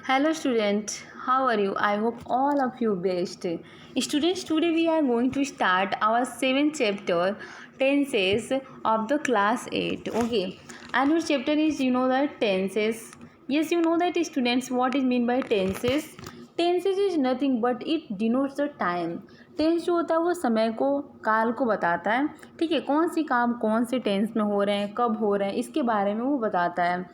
Hello students, how are you? I hope all of you best. Students, today we are going to start our 7th chapter tenses of the class 8. Okay, and your chapter is that tenses. Yes, you know that students what is mean by tenses. Tenses is nothing but it denotes the time. Tense जो होता है वो समय को काल को बताता है. ठीक है, कौन सी काम कौन से टेंस में हो रहे हैं, कब हो रहे हैं, इसके बारे में वो बताता है.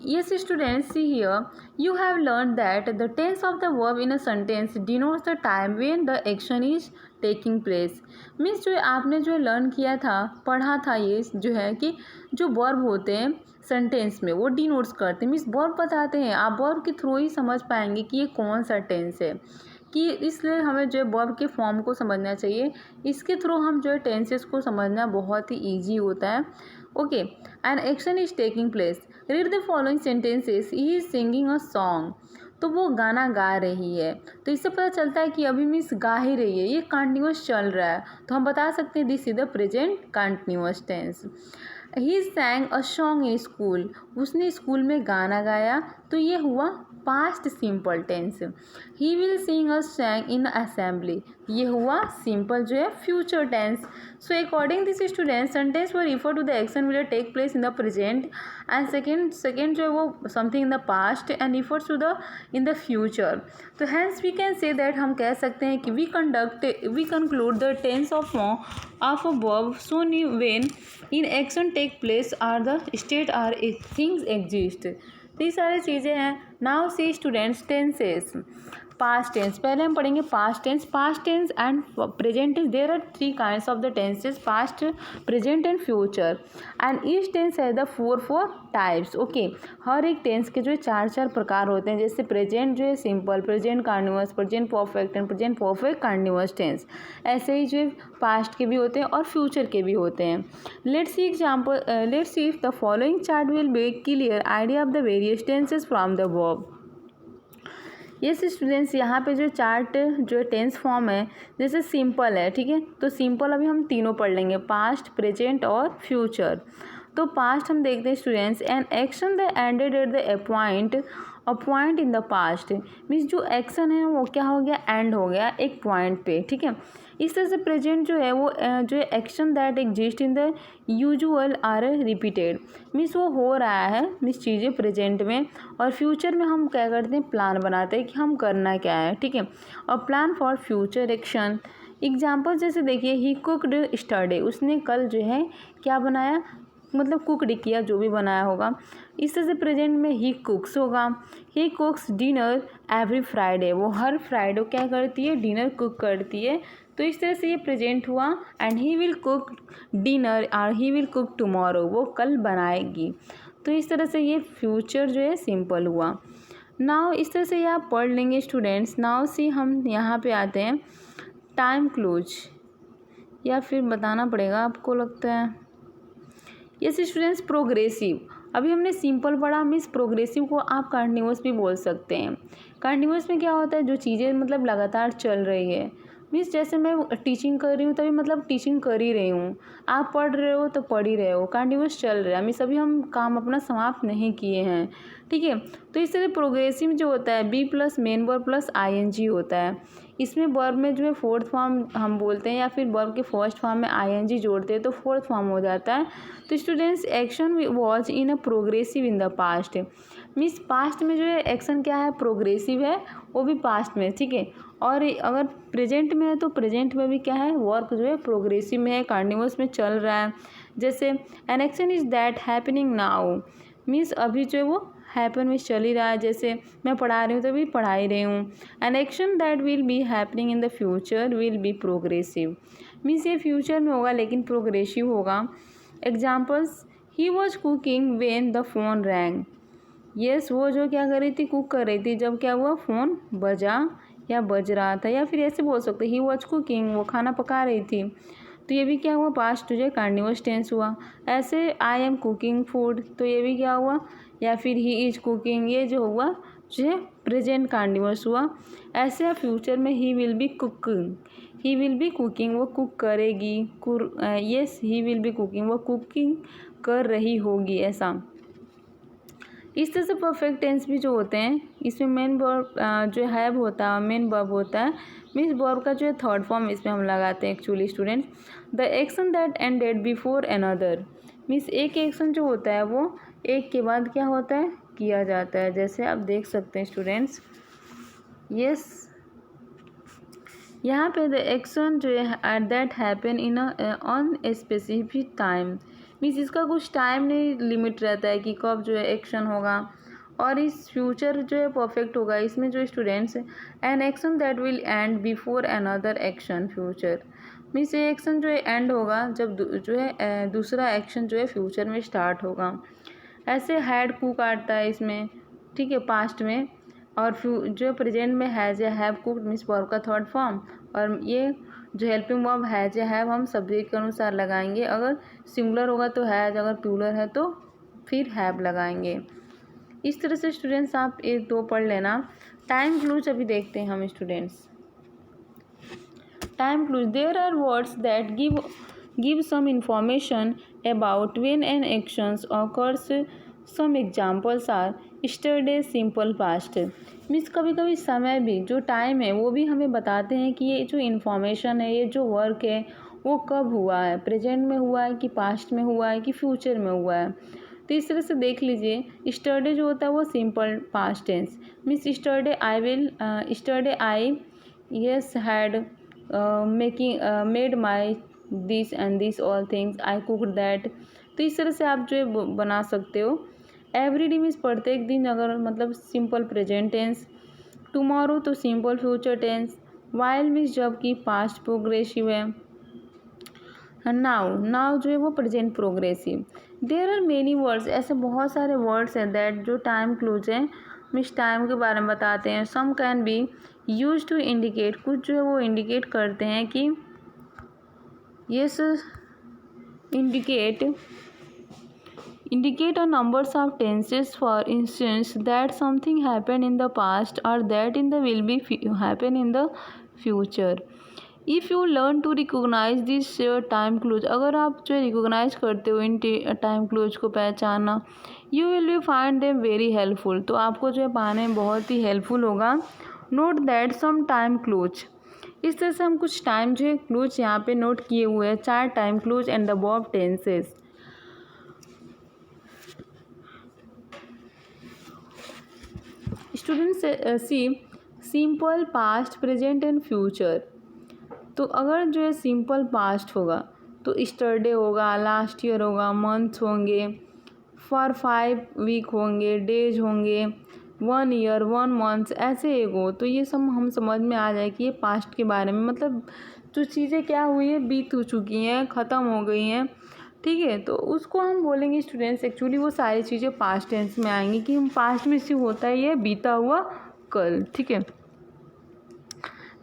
Yes, students, see here. You have learned that the tense of the verb in a sentence denotes the time when the action is taking place. Means जो आपने जो लर्न किया था, पढ़ा था, ये जो है कि जो वर्ब होते हैं सेंटेंस में वो डिनोट्स करते हैं, मीन्स वर्ब बताते हैं. आप वर्ब के थ्रू ही समझ पाएंगे कि ये कौन सा टेंस है, कि इसलिए हमें जो है वर्ब के फॉर्म को समझना चाहिए. इसके थ्रू हम जो है टेंसेस को समझना बहुत ही ईजी होता है. Okay, an action is taking place. Read the following sentences. He is singing a song. तो वो गाना गा रही है, तो इससे पता चलता है कि अभी मीन्स गा ही रही है, ये कंटिन्यूस चल रहा है, तो हम बता सकते हैं this is the present continuous tense. He sang a song in school. उसने स्कूल में गाना गाया, तो ये हुआ past simple tense. He will sing a song in assembly. ये हुआ सिंपल जो है future tense. So according this student sentence वो refer to the action will take place in the present, and second जो है वो something in the past and refers to the in the future. तो hence we can say that हम कह सकते हैं कि we conclude the tense of a verb so when in action take place or the state or things exist. तो ये सारी चीज़ें हैं. Now see students tenses. Past tense पहले हम पढ़ेंगे. Past tense and present tense. There are 3 kinds of the tenses, past, present and future, and each tense है the 4 types. Okay, हर एक टेंस के जो है 4 प्रकार होते हैं. जैसे प्रेजेंट जो है simple, present continuous, present perfect and present perfect continuous tense. ऐसे ही जो है पास्ट के भी होते हैं और फ्यूचर के भी होते हैं. Let's see example. Let's see if the following chart will make clear idea of the various tenses from the verb. ये स्टूडेंट्स यहाँ पे जो चार्ट जो टेंस फॉर्म है, जैसे सिंपल है, ठीक है, तो सिंपल अभी हम तीनों पढ़ लेंगे, पास्ट, प्रेजेंट और फ्यूचर. तो पास्ट हम देखते हैं students. An action the ended at the point in the past. Means जो एक्शन है वो क्या हो गया, एंड हो गया एक पॉइंट पे, ठीक है. इस तरह से प्रेजेंट जो है वो जो action that exist in the usual are repeated. Means वो हो रहा है मीन्स चीज़ें प्रेजेंट में, और फ्यूचर में हम क्या करते हैं, प्लान बनाते हैं कि हम करना क्या है, ठीक है, और plan for future action. Example जैसे देखिए, ही कुकड स्टरडे. उसने कल जो है क्या बनाया, मतलब कुकड किया, जो भी बनाया होगा. इस तरह से प्रेजेंट में ही कुक्स होगा. ही कुक्स डिनर एवरी फ्राइडे. वो हर फ्राइडे क्या करती है, डिनर कुक करती है. तो इस तरह से ये प्रेजेंट हुआ. And he will cook dinner और ही विल कुक टुमारो. वो कल बनाएगी. तो इस तरह से ये फ्यूचर जो है सिंपल हुआ. नाउ इस तरह से ये आप पढ़ लेंगे स्टूडेंट्स. नाउ सी हम यहाँ पे आते हैं टाइम क्लोज, या फिर बताना पड़ेगा आपको लगता है. Yes students, progressive. अभी हमने सिंपल पढ़ा, मीन्स प्रोग्रेसिव को आप कंटिन्यूअस भी बोल सकते हैं. कंटिन्यूअस में क्या होता है, जो चीज़ें मतलब लगातार चल रही है. मीन्स जैसे मैं टीचिंग कर रही हूँ तभी मतलब टीचिंग कर ही रही हूँ, आप पढ़ रहे हो तो पढ़ ही रहे हो, कंटिन्यूअस चल रहा है, मीन्स अभी हम काम अपना समाप्त नहीं किए हैं, ठीक है. तो इस तरह प्रोग्रेसिव जो होता है be plus main verb plus ING होता है. इसमें वर्ब में जो है फोर्थ फॉर्म हम बोलते हैं, या फिर वर्ब के फर्स्ट फॉर्म में ING जोड़ते हैं तो फोर्थ फॉर्म हो जाता है. तो students, action was in a progressive in the past. Means past में जो है एक्शन क्या है, प्रोग्रेसिव है, वो भी पास्ट में, ठीक है. और अगर प्रेजेंट में है तो प्रेजेंट में भी क्या है, वर्क जो है प्रोग्रेसिव में है, कंटिन्यूअस में चल रहा है. जैसे an action is that happening now. Means अभी जो है वो हैपन में चल ही रहा है. जैसे मैं पढ़ा रही हूँ तो भी पढ़ा ही रही हूँ. An action that will be happening in the future will be progressive. Means ये फ्यूचर में होगा लेकिन प्रोग्रेसिव होगा. Examples, he was cooking when the phone wrong. Yes, वो जो क्या कर रही थी, कुक कर रही थी, जब क्या हुआ, फ़ोन बजा या बज रहा था. या फिर ऐसे बोल सकते ही वॉज कुकिंग, वो खाना पका रही थी. तो ये भी क्या हुआ, पास्ट जो है कंटिन्यूअस टेंस हुआ. ऐसे आई एम कुकिंग फूड, तो ये भी क्या हुआ, या फिर ही इज कुकिंग, ये जो हुआ जो है प्रेजेंट कंटिन्यूअस हुआ. ऐसे फ्यूचर में he will be cooking. He will be cooking, वो कुक करेगी. Yes, he will be cooking, वो कुकिंग कर रही होगी, ऐसा. इस तरह से परफेक्ट टेंस भी जो होते हैं इसमें मेन वर्ब जो हैव होता है, मेन वर्ब होता है, मीन्स वर्ब का जो है थर्ड फॉर्म इसमें हम लगाते हैं actually students. The action that ended before another, means एक एक्शन जो होता है वो एक के बाद क्या होता है, किया जाता है। जैसे आप देख सकते हैं स्टूडेंट्स, यस यहाँ पे द एक्शन जो है that happen in on a specific time, means इसका कुछ टाइम नहीं लिमिट रहता है कि कब जो है एक्शन होगा। और इस फ्यूचर जो है परफेक्ट होगा, इसमें जो students an action that will and before another action future, means ये एक्शन जो है एंड होगा जब जो है दूसरा एक्शन जो है फ्यूचर में स्टार्ट होगा। ऐसे हैड कुक आता है इसमें, ठीक है, पास्ट में। और जो प्रेजेंट में हैज़ या हैव कुक्ड मीन्स वर्ब का थर्ड फॉर्म। और ये जो हेल्पिंग वर्ब हैज़ या हैव हम सब्जेक्ट के अनुसार लगाएंगे, अगर सिंगुलर होगा तो हैज़, अगर प्लूरल है तो फिर हैव लगाएंगे। इस तरह से स्टूडेंट्स आप ये दो पढ़ लेना। टाइम क्लूज अभी देखते हैं हम students. Time clues, there are words that give some information about when an actions occurs. Some examples are yesterday, simple past, means कभी कभी समय भी जो टाइम है वो भी हमें बताते हैं कि ये जो इन्फॉर्मेशन है, ये जो वर्क है वो कब हुआ है, प्रेजेंट में हुआ है कि पास्ट में हुआ है कि फ्यूचर में हुआ है। तो इस तरह से देख लीजिए, यस्टरडे जो होता है वो simple past tense, means yesterday I yes had made my this and this all things, I cooked that. तो इस तरह से आप जो है बना सकते हो। एवरीडे मीन्स प्रत्येक दिन, अगर मतलब सिंपल प्रेजेंट टेंस। टुमारो तो simple future tense. While means जबकि पास्ट प्रोग्रेसिव है। नाउ जो है वो present progressive. There are many words, ऐसे बहुत सारे वर्ड्स हैं दैट जो टाइम क्लूज हैं, मीन्स टाइम के बारे में बताते हैं। Some can be use to indicate, कुछ जो है वो इंडिकेट करते हैं कि yes indicate a numbers of tenses, for instance that something happened in the past or that in the will be happen in the future. If you learn to recognize this time clues, अगर आप जो recognise करते हो in time clues को पहचानना, you will be find them very helpful, तो आपको जो है पाने में बहुत ही हेल्पफुल होगा। Note that some time clues, इस तरह से हम कुछ टाइम जो है क्लूज यहाँ पे नोट किए हुए हैं, 4 time clues and the above tenses. Students see simple past, present and future. तो अगर जो है सिंपल पास्ट होगा तो यस्टरडे होगा, लास्ट ईयर होगा, मंथ्स होंगे, फॉर 5 वीक होंगे, डेज होंगे, 1 ईयर, 1 मंथ्स, ऐसे एक हो। तो ये सब हम समझ में आ जाए कि ये पास्ट के बारे में, मतलब जो चीज़ें क्या हुई है, बीत हो चुकी हैं, ख़त्म हो गई हैं, ठीक है, तो उसको हम बोलेंगे स्टूडेंट्स। एक्चुअली वो सारी चीज़ें पास्ट टेंस में आएंगी कि हम पास्ट में से होता है ये बीता हुआ कल, ठीक है।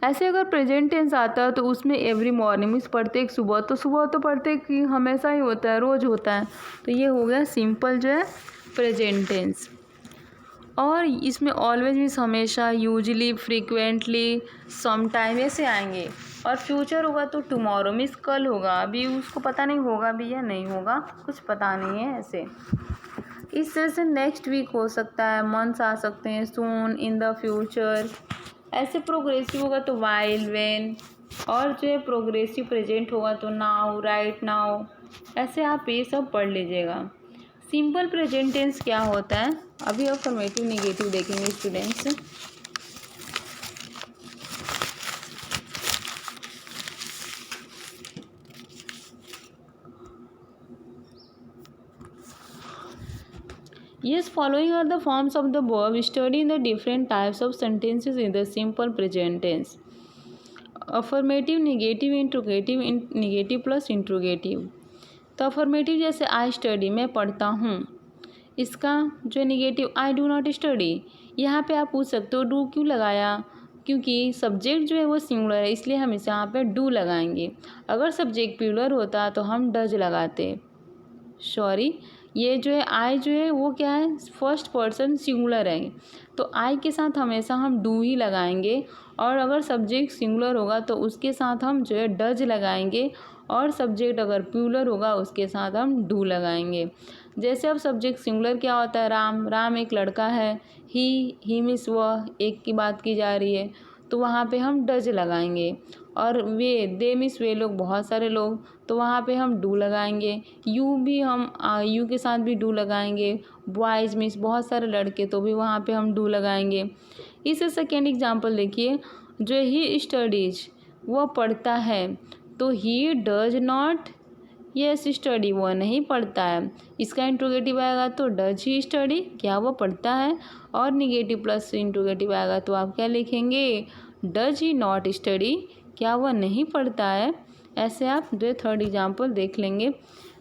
ऐसे अगर प्रेजेंट टेंस आता है तो उसमें एवरी मॉर्निंग मीन्स प्रत्येक सुबह, तो सुबह तो प्रत्येक हमेशा ही होता है, रोज़ होता है, तो ये हो गया सिंपल जो है प्रेजेंट टेंस। और इसमें ऑलवेज मीन्स हमेशा, यूजली, फ्रीक्वेंटली, सम टाइम ऐसे आएंगे। और फ्यूचर होगा तो टुमारो मीन्स कल होगा, अभी उसको पता नहीं होगा भी या नहीं होगा, कुछ पता नहीं है ऐसे। इस तरह से नेक्स्ट वीक हो सकता है, मंथ्स आ सकते हैं, सून, इन द फ्यूचर। ऐसे प्रोग्रेसिव होगा तो वाइल, व्हेन। और जो है प्रोग्रेसिव प्रेजेंट होगा तो नाउ, राइट नाउ। ऐसे आप ये सब पढ़ लीजिएगा। सिंपल प्रेजेंट टेंस क्या होता है, अभी अफर्मेटिव नेगेटिव देखेंगे students. Yes, following are the forms of the verb. Study the different types of sentences in the simple present tense. Affirmative, negative, interrogative, negative plus interrogative. तो affirmative जैसे I study, मैं पढ़ता हूँ, इसका जो negative I do not study. यहाँ पे आप पूछ सकते हो डू क्यों लगाया, क्योंकि सब्जेक्ट जो है वो सिंगुलर है, इसलिए हम इसे यहाँ पे डू लगाएंगे। अगर सब्जेक्ट प्लूरल होता तो हम डज लगाते, सॉरी, ये जो है आई जो है वो क्या है, फर्स्ट पर्सन सिंगुलर है, तो आई के साथ हमेशा हम डू ही लगाएंगे। और अगर सब्जेक्ट सिंगुलर होगा तो उसके साथ हम जो है डज लगाएंगे, और सब्जेक्ट अगर प्लूरल होगा उसके साथ हम डू लगाएंगे। जैसे अब सब्जेक्ट सिंगुलर क्या होता है, राम, राम एक लड़का है, ही मीन्स वह, एक की बात की जा रही है, तो वहाँ पे हम डज लगाएंगे। और वे, दे मीन्स वे लोग, बहुत सारे लोग, तो वहाँ पे हम डू लगाएंगे। यू भी हम यू के साथ भी डू लगाएंगे। बॉयज़ मीन्स बहुत सारे लड़के, तो भी वहाँ पे हम डू लगाएंगे। इस सेकेंड एग्जांपल देखिए, जो ही स्टडीज, वह पढ़ता है, तो he does not yes study, वह नहीं पढ़ता है। इसका इंट्रोगेटिव आएगा तो डज ही स्टडी, क्या वह पढ़ता है। और निगेटिव प्लस इंट्रोगेटिव आएगा तो आप क्या लिखेंगे, डज ही नॉट स्टडी, क्या वह नहीं पढ़ता है। ऐसे आप जो थर्ड एग्जाम्पल देख लेंगे।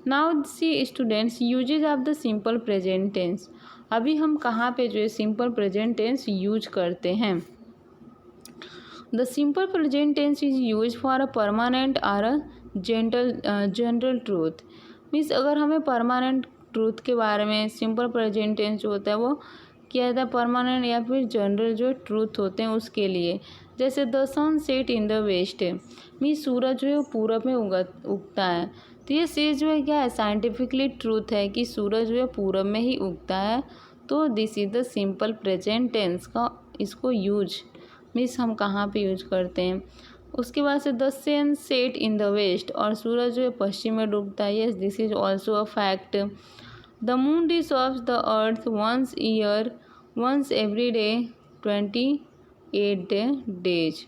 Now see students usages of the simple present tense. अभी हम कहाँ पे जो है सिंपल प्रेजेंट टेंस यूज करते हैं। The simple present tense is use for a permanent और अ जनरल ट्रूथ। मीन्स अगर हमें परमानेंट ट्रूथ के बारे में, सिंपल प्रेजेंट टेंस जो होता है वो क्या होता है, परमानेंट या फिर जनरल जो ट्रूथ होते हैं उसके लिए। जैसे the sun set in the west, means सूरज जो है वो पूरब में उगता है, तो ये चीज़ जो है क्या है, साइंटिफिकली ट्रूथ है कि सूरज जो है पूरब में ही उगता है। तो this is the simple present tense का इसको यूज मीन्स हम कहाँ पे यूज करते हैं। उसके बाद से the sun set in the west, और सूरज जो है पश्चिम में डूबता है। Yes this is also a fact. The moon dissolves the earth once year, once every day 28 days.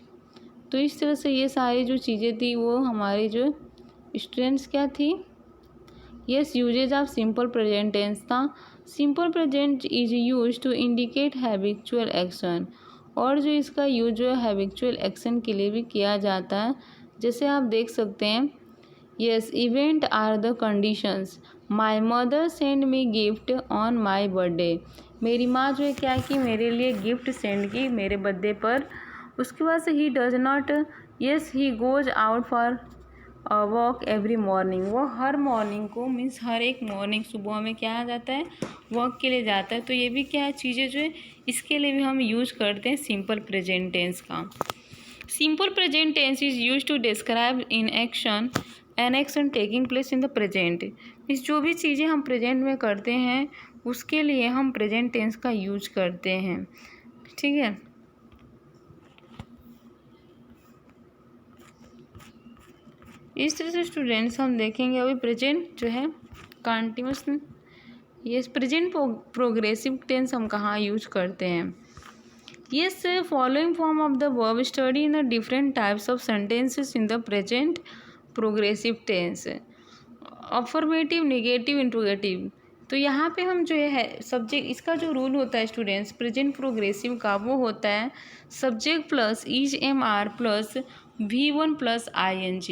तो इस तरह से ये सारी जो चीज़ें थी वो हमारी जो स्टूडेंट्स क्या थी, yes uses of simple present tense था। Simple present is use to indicate habitual action, और जो इसका यूज जो है हैबिचुअल एक्शन के लिए भी किया जाता है। जैसे आप देख सकते हैं, yes event are the conditions, my mother send me gift on my birthday. मेरी माँ जो है क्या कि मेरे लिए गिफ्ट सेंड की मेरे बर्थडे पर। उसके बाद से he does not, yes he goes out for walk every morning, वो हर मॉर्निंग को मीन्स हर एक मॉर्निंग सुबह में क्या आ जाता है, वॉक के लिए जाता है। तो ये भी क्या है चीज़ें जो है इसके लिए भी हम यूज करते हैं सिंपल प्रेजेंट टेंस का। Simple present tense is use to describe in action an action taking place in the present. Means जो भी चीज़ें हम प्रेजेंट में करते हैं उसके लिए हम प्रेजेंट टेंस का यूज करते हैं। ठीक है, इस तरह से स्टूडेंट्स हम देखेंगे अभी प्रेजेंट जो है कंटिन्यूस, ये प्रेजेंट प्रोग्रेसिव टेंस हम कहाँ यूज करते हैं। Yes, following form of the verb study in the different types of sentences in the present progressive tense. Affirmative, negative, interrogative। तो यहाँ पे हम जो है सब्जेक्ट, इसका जो रूल होता है स्टूडेंट्स प्रेजेंट प्रोग्रेसिव का, वो होता है subject plus is am are plus V1 plus ING।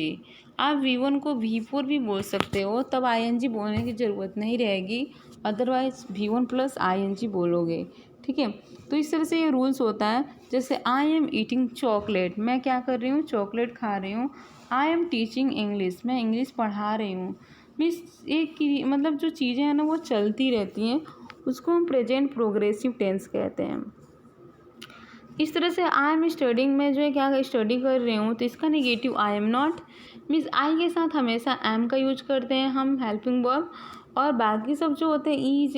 आप V1 को V4 भी बोल सकते हो, तब ING बोलने की ज़रूरत नहीं रहेगी, अदरवाइज V1 प्लस ING बोलोगे। ठीक है, तो इस तरह से ये रूल्स होता है। जैसे आई एम ईटिंग चॉकलेट, मैं क्या कर रही हूँ, चॉकलेट खा रही हूँ। आई एम टीचिंग इंग्लिश, मैं इंग्लिश पढ़ा रही हूँ। मीन्स एक की मतलब जो चीज़ें हैं ना वो चलती रहती हैं, उसको हम प्रेजेंट प्रोग्रेसिव टेंस कहते हैं। इस तरह से आई एम स्टडिंग में जो है क्या स्टडी कर रही हूँ, तो इसका negative I am not. Means I के साथ हमेशा एम का यूज करते हैं हम हेल्पिंग वर्ब, और बाकी सब जो होते हैं ईज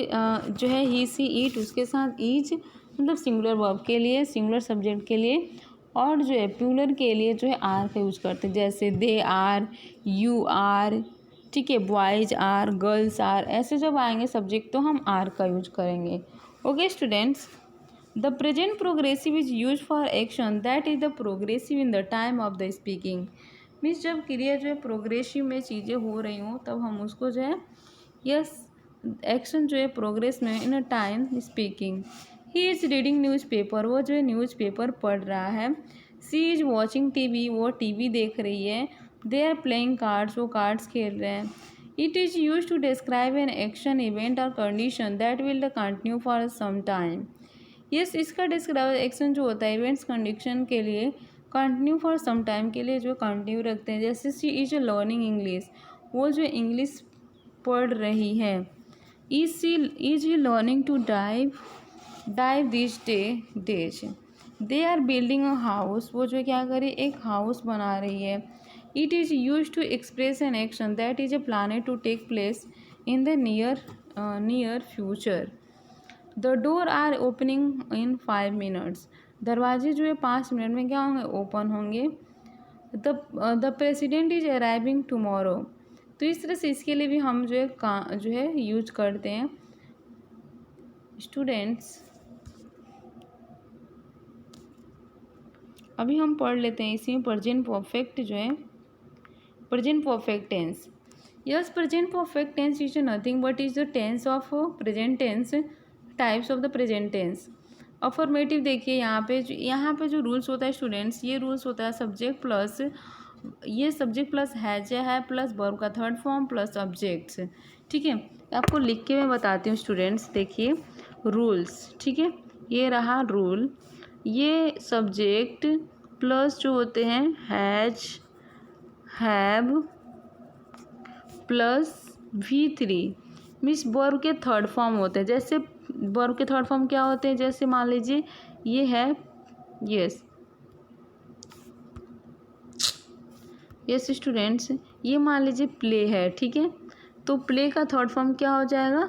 जो है ही सी ईट, उसके साथ ईज मतलब सिंगुलर वर्ब के लिए, सिंगुलर सब्जेक्ट के लिए, और जो है प्लूरल के लिए जो है आर का यूज करते हैं। जैसे दे आर, यू आर, ठीक है, बॉयज़ आर, गर्ल्स आर, ऐसे जब आएंगे सब्जेक्ट तो हम आर का यूज करेंगे। Okay students, the present progressive is use for action that is the progressive in the time of the speaking. Means जब क्रिया जो है प्रोग्रेसिव में चीज़ें हो रही हों तब हम उसको जो है यस एक्शन जो है प्रोग्रेस में in a time speaking. He is reading newspaper, वो जो है न्यूज़पेपर पढ़ रहा है। सी इज़ वॉचिंग टीवी, वो टीवी देख रही है। दे आर प्लेइंग कार्ड्स, वो कार्ड्स खेल रहे हैं। It is use to describe an action event और condition that will continue for some time. Yes इसका डिस्क्राइब एक्शन जो होता है इवेंट्स कंडीशन के लिए कंटिन्यू फॉर सम टाइम के लिए जो कंटिन्यू रखते हैं। जैसे शी इज लर्निंग इंग्लिश, वो जो इंग्लिश पढ़ रही है। Is he learning to dive these days? They are building a house. वो जो क्या करे, एक हाउस बना रही है. It is used to express an action that is planned to take place in the near future. The door are opening in 5 minutes. दरवाजे जो है 5 मिनट में क्या होंगे, ओपन होंगे. The president is arriving tomorrow. तो इस तरह से इसके लिए भी हम जो है यूज करते हैं स्टूडेंट्स. अभी हम पढ़ लेते हैं इसी में प्रेजेंट परफेक्ट जो है, present perfect tense. Yes, present perfect tense is nothing but is the tense of present tense, types of the present tense. Affirmative देखिए यहाँ पे जो रूल्स होता है स्टूडेंट्स, ये रूल्स होता है सब्जेक्ट प्लस, ये सब्जेक्ट प्लस हैज है प्लस वर्ब का थर्ड फॉर्म प्लस ऑब्जेक्ट्स. ठीक है, आपको लिख के मैं बताती हूँ स्टूडेंट्स. देखिए रूल्स, ठीक है, ये रहा रूल. ये सब्जेक्ट प्लस जो होते हैं has, have plus V3 means verb के थर्ड फॉर्म होते हैं. जैसे वर्ब के थर्ड फॉर्म क्या होते हैं, जैसे मान लीजिए ये है यस स्टूडेंट्स, ये मान लीजिए प्ले है. ठीक है, तो प्ले का थर्ड फॉर्म क्या हो जाएगा,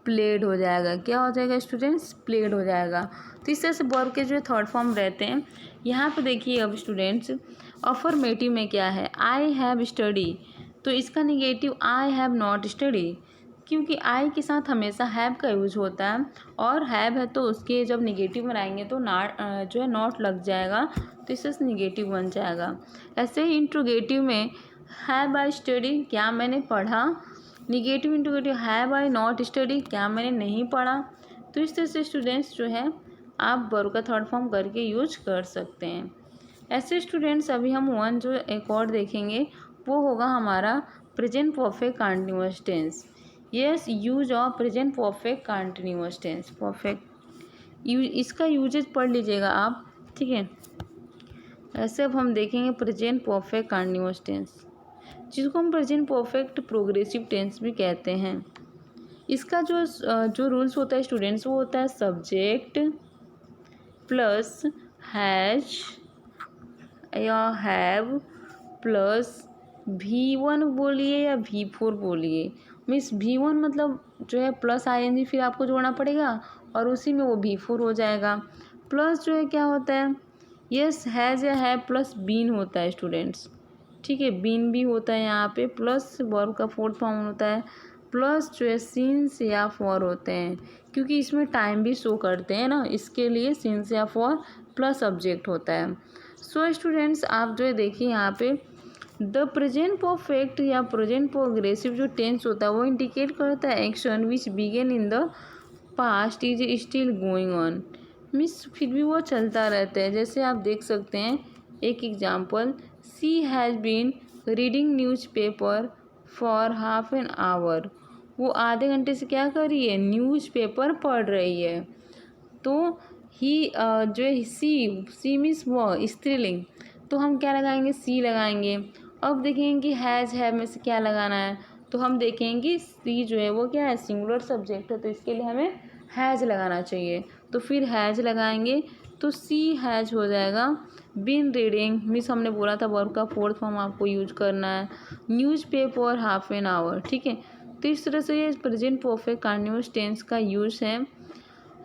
प्लेड हो जाएगा. क्या हो जाएगा स्टूडेंट्स, प्लेड हो जाएगा. तो इस तरह से वर्ब के जो थर्ड फॉर्म रहते हैं. यहाँ पे देखिए अब स्टूडेंट्स अफर्मेटिव में क्या है, आई हैव स्टडी. तो इसका negative I have not study, क्योंकि आई के साथ हमेशा हैव का यूज होता है और हैव है तो उसके जब निगेटिव बनाएंगे तो जो है नॉट लग जाएगा, तो इससे निगेटिव बन जाएगा. ऐसे ही इंट्रोगेटिव में हैव आई स्टडी, क्या मैंने पढ़ा. Negative interrogative have I not study, क्या मैंने नहीं पढ़ा. तो इस तरह से स्टूडेंट्स जो है आप वर्ब का थर्ड फॉर्म करके यूज कर सकते हैं. ऐसे स्टूडेंट्स अभी हम वन जो एक और देखेंगे वो होगा हमारा present perfect continuous tense. Yes, use of present perfect continuous tense. Perfect इसका यूजेज पढ़ लीजिएगा आप. ठीक है, ऐसे अब हम देखेंगे प्रेजेंट परफेक्ट कंटीन्यूअस टेंस, जिसको हम प्रेजेंट परफेक्ट प्रोग्रेसिव टेंस भी कहते हैं. इसका जो रूल्स होता है स्टूडेंट्स, वो होता है सब्जेक्ट प्लस हैज या हैव प्लस V1 बोलिए या V4 बोलिए. मीन्स V1 मतलब जो है प्लस ING फिर आपको जोड़ना पड़ेगा और उसी में वो V4 हो जाएगा. प्लस जो है क्या होता है, यस हैज़ या है प्लस बीन होता है स्टूडेंट्स. ठीक है, बीन भी होता है यहाँ पे, प्लस वर्ब का फोर्थ फॉर्म होता है, प्लस जो है सिंस या फॉर होते हैं, क्योंकि इसमें टाइम भी शो करते हैं ना, इसके लिए सिंस या फॉर प्लस ऑब्जेक्ट होता है. सो स्टूडेंट्स आप जो है देखिए यहाँ पे द प्रेजेंट परफेक्ट या प्रेजेंट प्रोग्रेसिव जो टेंस होता है वो इंडिकेट करता है action which began in the past is still going on. Means फिर भी वो चलता रहता है. जैसे आप देख सकते हैं एक example, she has been reading newspaper for half an hour. वो आधे घंटे से क्या कर रही है, न्यूज़पेपर पढ़ रही है. तो ही जो है सी मीन्स वो स्त्रीलिंग, तो हम क्या लगाएंगे, सी लगाएंगे. अब देखेंगे कि हैज़ हैव में से क्या लगाना है, तो हम देखेंगे सी जो है वो क्या है, सिंगुलर सब्जेक्ट है, तो इसके लिए हमें हैज़ लगाना चाहिए. तो फिर हैज़ लगाएंगे तो सी हैज़ हो जाएगा. बीन रीडिंग मीन्स हमने बोला था वर्ब का फोर्थ फॉर्म आपको यूज करना है, न्यूज़पेपर हाफ एन आवर. ठीक है, तो इस तरह से ये प्रेजेंट परफेक्ट कंटीन्यूअस टेंस का यूज है.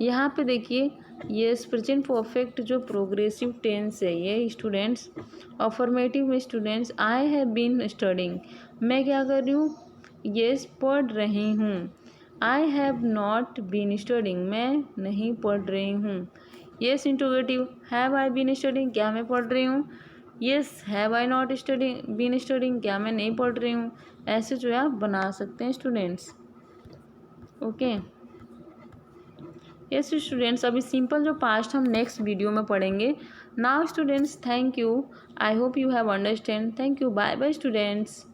यहाँ पे देखिए ये प्रेजेंट परफेक्ट जो प्रोग्रेसिव टेंस है ये स्टूडेंट्स. अफर्मेटिव में students I have been studying, मैं क्या कर रही हूँ, यस पढ़ रही हूँ. I have not been studying, मैं नहीं पढ़ रही हूँ. Yes interrogative, have I been studying, क्या मैं पढ़ रही हूँ. Yes have I not studying been studying, क्या मैं नहीं पढ़ रही हूँ. ऐसे जो है आप बना सकते हैं स्टूडेंट्स. ओके यस स्टूडेंट्स, अभी सिंपल जो पास्ट हम नेक्स्ट वीडियो में पढ़ेंगे. Now students thank you, I hope you have understand. Thank you, bye bye students.